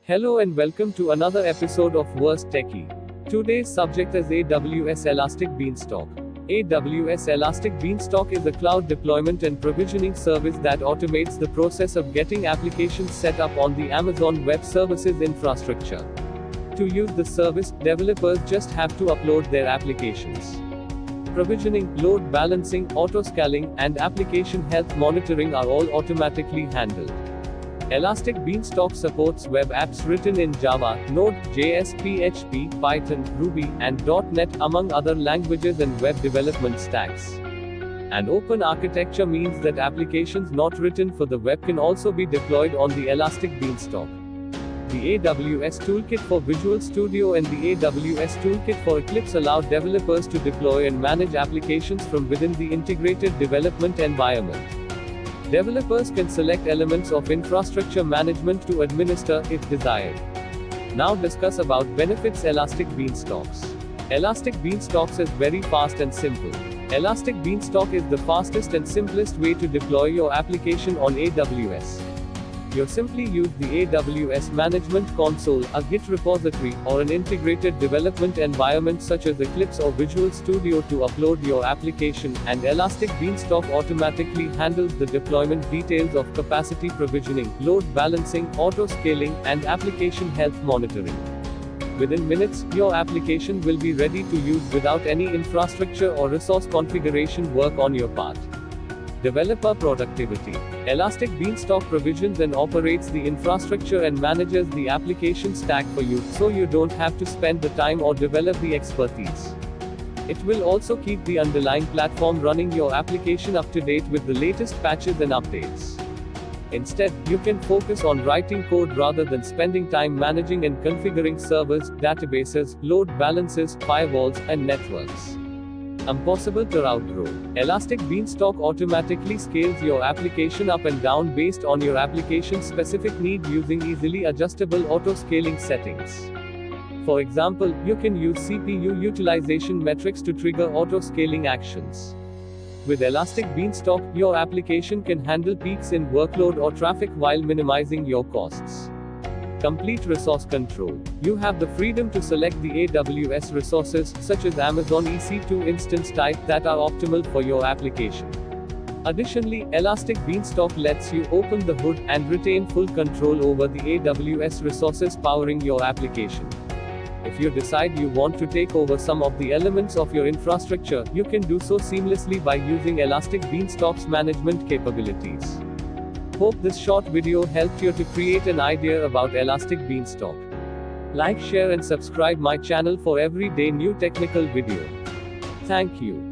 Hello and welcome to another episode of Worst Techie. Today's subject is AWS Elastic Beanstalk. AWS Elastic Beanstalk is a cloud deployment and provisioning service that automates the process of getting applications set up on the Amazon Web Services infrastructure. To use the service, developers just have to upload their applications. Provisioning, load balancing, auto-scaling, and application health monitoring are all automatically handled. Elastic Beanstalk supports web apps written in Java, Node.js, PHP, Python, Ruby, and .NET, among other languages and web development stacks. An open architecture means that applications not written for the web can also be deployed on the Elastic Beanstalk. The AWS Toolkit for Visual Studio and the AWS Toolkit for Eclipse allow developers to deploy and manage applications from within the integrated development environment. Developers can select elements of infrastructure management to administer, if desired. Now discuss about benefits Elastic Beanstalks. Elastic Beanstalks is very fast and simple. Elastic Beanstalk is the fastest and simplest way to deploy your application on AWS. You simply use the AWS Management Console, a Git repository, or an integrated development environment such as Eclipse or Visual Studio to upload your application, and Elastic Beanstalk automatically handles the deployment details of capacity provisioning, load balancing, auto-scaling, and application health monitoring. Within minutes, your application will be ready to use without any infrastructure or resource configuration work on your part. Developer productivity. Elastic Beanstalk provisions and operates the infrastructure and manages the application stack for you, so you don't have to spend the time or develop the expertise. It will also keep the underlying platform running your application up to date with the latest patches and updates. Instead, you can focus on writing code rather than spending time managing and configuring servers, databases, load balancers, firewalls, and networks. Impossible to outgrow. Elastic Beanstalk automatically scales your application up and down based on your application's specific need using easily adjustable auto-scaling settings. For example, you can use CPU utilization metrics to trigger auto-scaling actions. With Elastic Beanstalk, your application can handle peaks in workload or traffic while minimizing your costs. Complete resource control. You have the freedom to select the AWS resources, such as Amazon EC2 instance type, that are optimal for your application. Additionally, Elastic Beanstalk lets you open the hood and retain full control over the AWS resources powering your application. If you decide you want to take over some of the elements of your infrastructure, you can do so seamlessly by using Elastic Beanstalk's management capabilities. Hope this short video helped you to create an idea about Elastic Beanstalk. Like, share and subscribe my channel for everyday new technical video. Thank you.